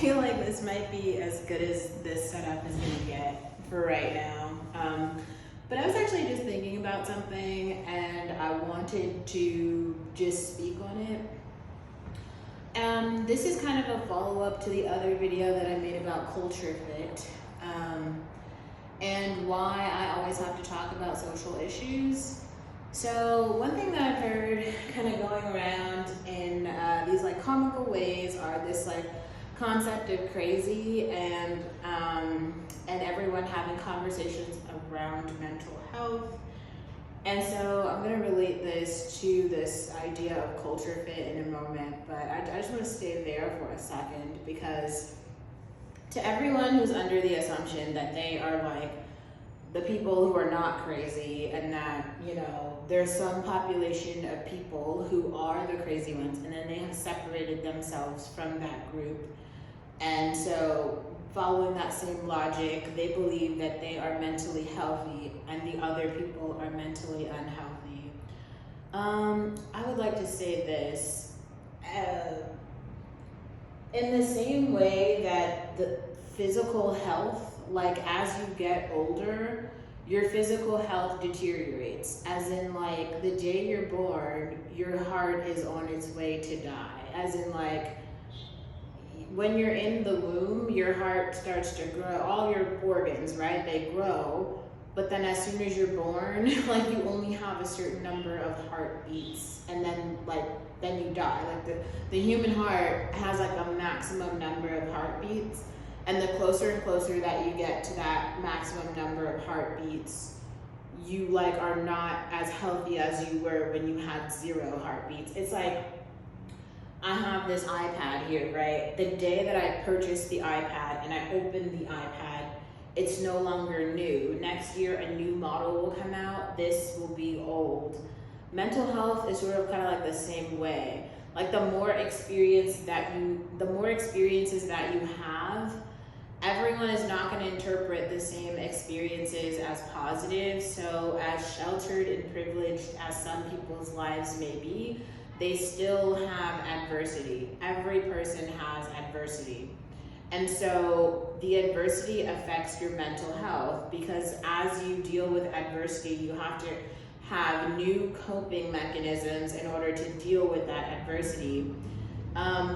feel like this might be as good as this setup is gonna get for right now. But I was actually just thinking about something and I wanted to just speak on it. This is kind of a follow-up to the other video that I made about culture fit, and why I always have to talk about social issues. So one thing that I've heard kind of going around in these like comical ways are this like concept of crazy and everyone having conversations around mental health. And so I'm gonna relate this to this idea of culture fit in a moment, but I just wanna stay there for a second because to everyone who's under the assumption that they are like the people who are not crazy and that, you know, there's some population of people who are the crazy ones and then they have separated themselves from that group. And so following that same logic, they believe that they are mentally healthy and the other people are mentally unhealthy. I would like to say this. In the same way that the physical health, like as you get older, your physical health deteriorates. As in like the day you're born, your heart is on its way to die. As in like, when you're in the womb, your heart starts to grow, all your organs, right? They grow, but then as soon as you're born, like you only have a certain number of heartbeats and then you die. Like the human heart has like a maximum number of heartbeats, and the closer and closer that you get to that maximum number of heartbeats, you like are not as healthy as you were when you had 0 heartbeats. It's like, I have this iPad here, right? The day that I purchased the iPad and I opened the iPad, it's no longer new. Next year, a new model will come out. This will be old. Mental health is sort of kind of like the same way. Like the more experiences that you have, everyone is not going to interpret the same experiences as positive. So as sheltered and privileged as some people's lives may be, they still have adversity. Every person has adversity. And so the adversity affects your mental health because as you deal with adversity, you have to have new coping mechanisms in order to deal with that adversity.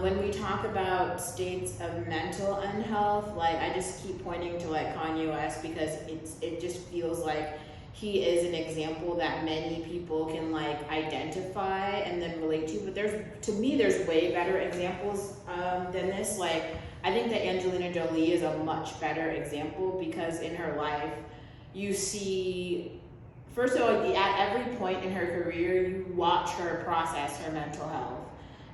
When we talk about states of mental unhealth, like I just keep pointing to like Kanye West because it just feels like he is an example that many people can like identify and then relate to. But to me, there's way better examples than this. Like I think that Angelina Jolie is a much better example because in her life, you see, first of all, at every point in her career, you watch her process her mental health.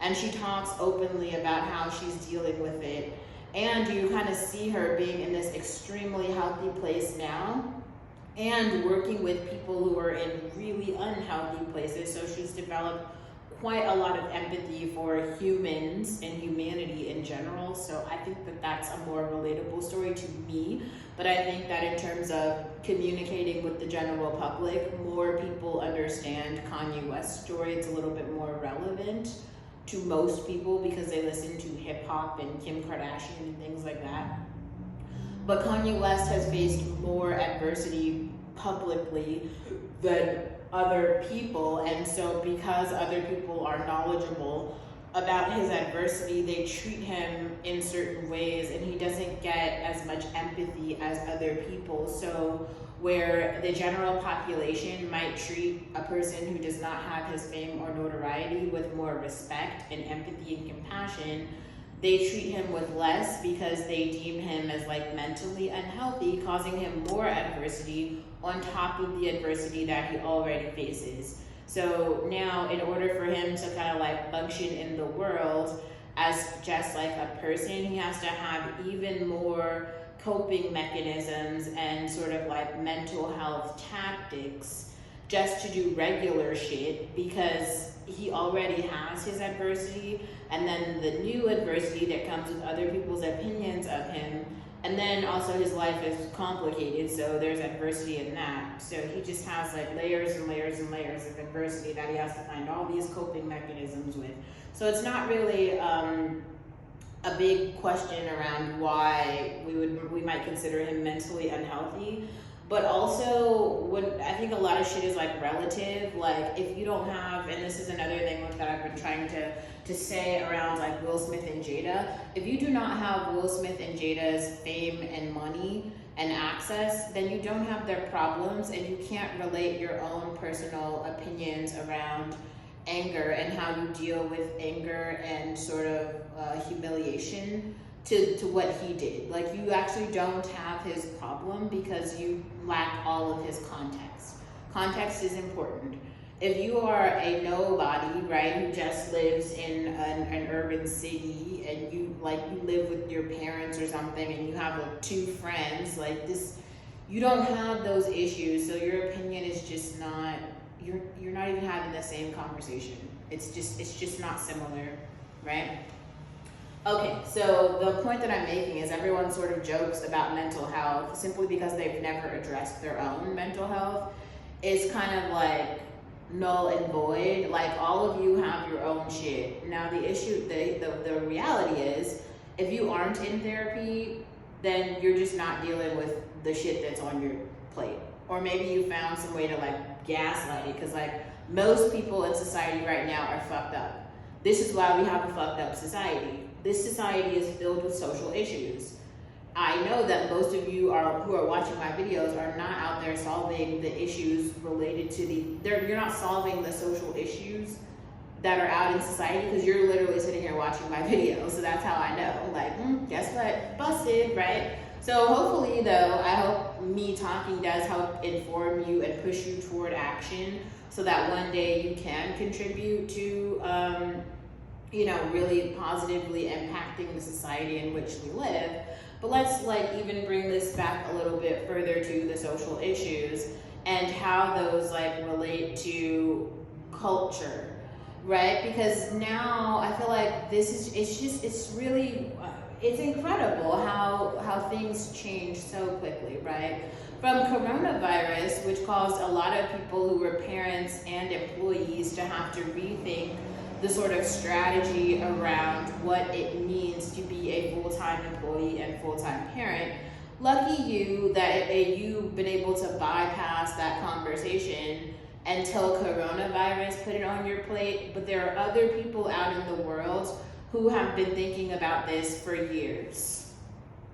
And she talks openly about how she's dealing with it. And you kind of see her being in this extremely healthy place now and working with people who are in really unhealthy places. So she's developed quite a lot of empathy for humans and humanity in general. So I think that that's a more relatable story to me. But I think that in terms of communicating with the general public, more people understand Kanye West's story. It's a little bit more relevant to most people because they listen to hip hop and Kim Kardashian and things like that. But Kanye West has faced more adversity publicly than other people. And so because other people are knowledgeable about his adversity, they treat him in certain ways and he doesn't get as much empathy as other people. So where the general population might treat a person who does not have his fame or notoriety with more respect and empathy and compassion, they treat him with less because they deem him as like mentally unhealthy, causing him more adversity on top of the adversity that he already faces. So now in order for him to kind of like function in the world as just like a person, he has to have even more coping mechanisms and sort of like mental health tactics just to do regular shit because he already has his adversity, and then the new adversity that comes with other people's opinions of him, and then also his life is complicated, so there's adversity in that. So he just has like layers and layers and layers of adversity that he has to find all these coping mechanisms with. So it's not really a big question around why we might consider him mentally unhealthy. But also, when I think a lot of shit is like relative. Like if you don't have, and this is another thing that I've been trying to say around like Will Smith and Jada. If you do not have Will Smith and Jada's fame and money and access, then you don't have their problems, and you can't relate your own personal opinions around anger and how you deal with anger and sort of humiliation to what he did. Like you actually don't have his problem because you lack all of his context. Context is important. If you are a nobody, right, who just lives in an urban city, and you live with your parents or something, and you have like 2 friends, like this, you don't have those issues, so your opinion is just not, you're not even having the same conversation. It's just not similar, right? Okay, so the point that I'm making is everyone sort of jokes about mental health simply because they've never addressed their own mental health. It's kind of like null and void. Like all of you have your own shit. Now the issue, the reality is, if you aren't in therapy, then you're just not dealing with the shit that's on your plate. Or maybe you found some way to like gaslight it, because like most people in society right now are fucked up. This is why we have a fucked up society. This society is filled with social issues. I know that most of you who are watching my videos are not out there solving the issues related to you're not solving the social issues that are out in society, because you're literally sitting here watching my videos. So that's how I know, like, guess what, busted, right? So hopefully though, I hope me talking does help inform you and push you toward action, so that one day you can contribute to, really positively impacting the society in which we live. But let's even bring this back a little bit further to the social issues and how those relate to culture, right? Because now I feel like it's incredible how things change so quickly, right? From coronavirus, which caused a lot of people who were parents and employees to have to rethink the sort of strategy around what it means to be a full-time employee and full-time parent. Lucky you that you've been able to bypass that conversation until coronavirus put it on your plate. But there are other people out in the world who have been thinking about this for years.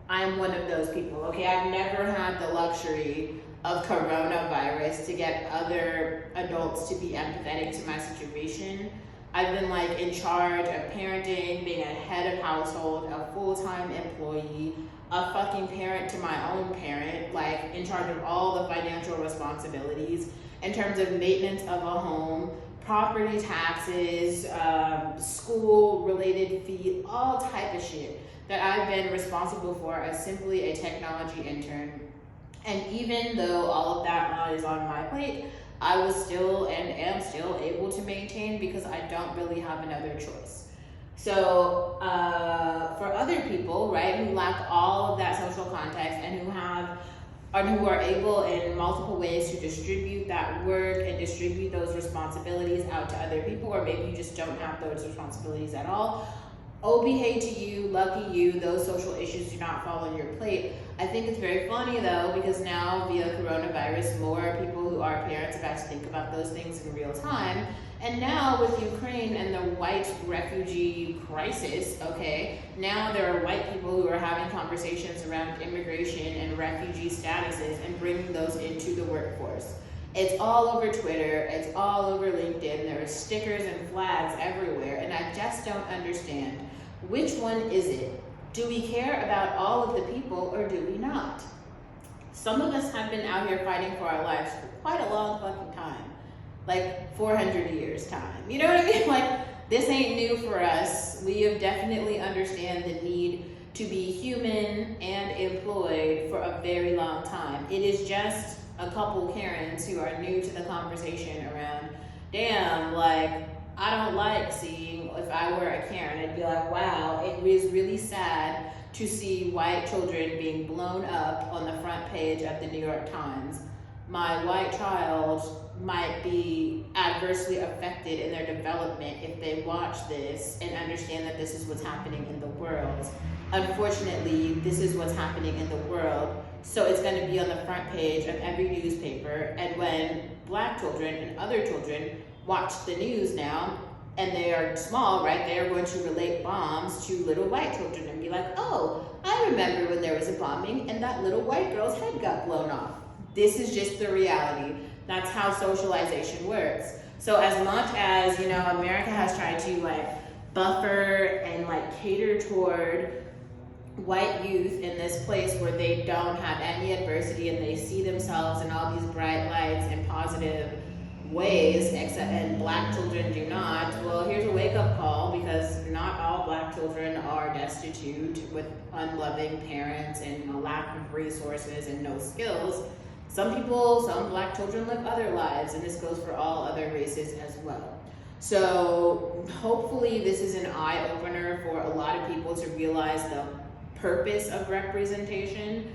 I'm one of those people, okay? I've never had the luxury of coronavirus to get other adults to be empathetic to my situation. I've been in charge of parenting, being a head of household, a full-time employee, a fucking parent to my own parent, in charge of all the financial responsibilities in terms of maintenance of a home, property taxes, school-related fee, all type of shit that I've been responsible for as simply a technology intern. And even though all of that is on my plate, I was still and am still able to maintain, because I don't really have another choice. So for other people, right, who lack all of that social context and who are able in multiple ways to distribute that work and distribute those responsibilities out to other people, or maybe you just don't have those responsibilities at all, OBH to you, lucky you, those social issues do not fall on your plate. I think it's very funny though, because now via coronavirus, more people who are parents have had to think about those things in real time. And now with Ukraine and the white refugee crisis, okay, now there are white people who are having conversations around immigration and refugee statuses and bringing those into the workforce. It's all over Twitter, it's all over LinkedIn, there are stickers and flags everywhere, and I just don't understand. Which one is it? Do we care about all of the people, or do we not? Some of us have been out here fighting for our lives for quite a long fucking time. 400 years time. You know what I mean? This ain't new for us. We have definitely understand the need to be human and employed for a very long time. It is just a couple Karens who are new to the conversation around, damn, I don't like seeing, if I were a Karen, I'd be like, wow, it is really sad to see white children being blown up on the front page of the New York Times. My white child might be adversely affected in their development if they watch this and understand that this is what's happening in the world. Unfortunately, this is what's happening in the world, so it's going to be on the front page of every newspaper. And when Black children and other children watch the news now, and they are small, right, they are going to relate bombs to little white children and be like, oh, I remember when there was a bombing and that little white girl's head got blown off. This is just the reality. That's how socialization works. So as much as, you know, America has tried to like buffer and like cater toward white youth in this place where they don't have any adversity and they see themselves in all these bright lights and positive ways, except and Black children do not. Well, here's a wake-up call, because not all Black children are destitute with unloving parents and a lack of resources and no skills. Some Black children live other lives, and this goes for all other races as well. So hopefully this is an eye-opener for a lot of people to realize the purpose of representation.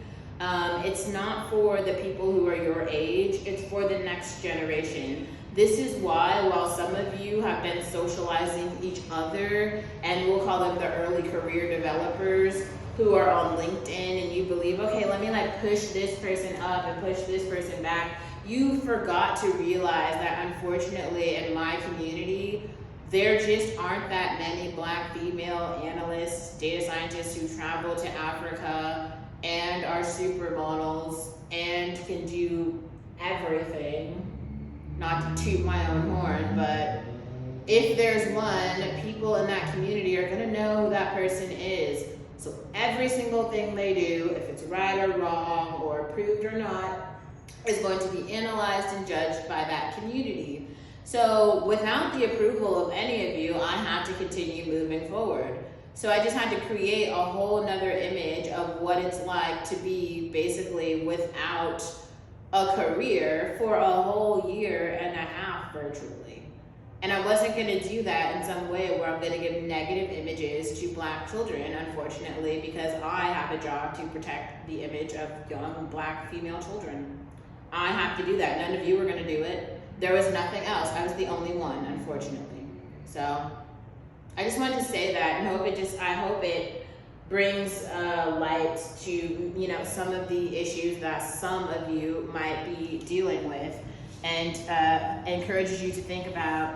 It's not for the people who are your age, it's for the next generation. This is why, while some of you have been socializing each other, and we'll call them the early career developers who are on LinkedIn, and you believe, okay, let me like push this person up and push this person back, you forgot to realize that unfortunately in my community, there just aren't that many Black female analysts, data scientists who travel to Africa and are supermodels and can do everything. Not to toot my own horn, but if there's one, people in that community are gonna know who that person is. So every single thing they do, if it's right or wrong or approved or not, is going to be analyzed and judged by that community. So without the approval of any of you, I have to continue moving forward. So I just had to create a whole nother image of what it's like to be basically without a career for a whole year and a half virtually. And I wasn't gonna do that in some way where I'm gonna give negative images to Black children, unfortunately, because I have a job to protect the image of young Black female children. I have to do that. None of you were gonna do it. There was nothing else. I was the only one, unfortunately. So I just wanted to say that, and I hope it brings light to, you know, some of the issues that some of you might be dealing with, and encourages you to think about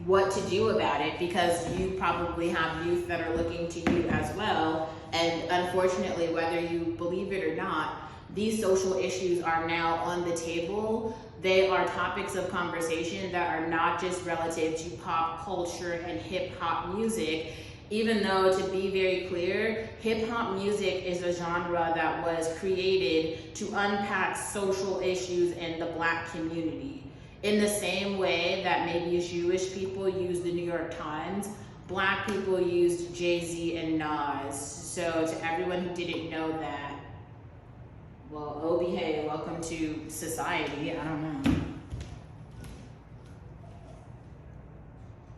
what to do about it, because you probably have youth that are looking to you as well. And unfortunately, whether you believe it or not, these social issues are now on the table. They are topics of conversation that are not just relative to pop culture and hip hop music, even though, to be very clear, hip hop music is a genre that was created to unpack social issues in the Black community. In the same way that maybe Jewish people use the New York Times, Black people used Jay-Z and Nas. So to everyone who didn't know that, well, oh behave, welcome to society, I don't know.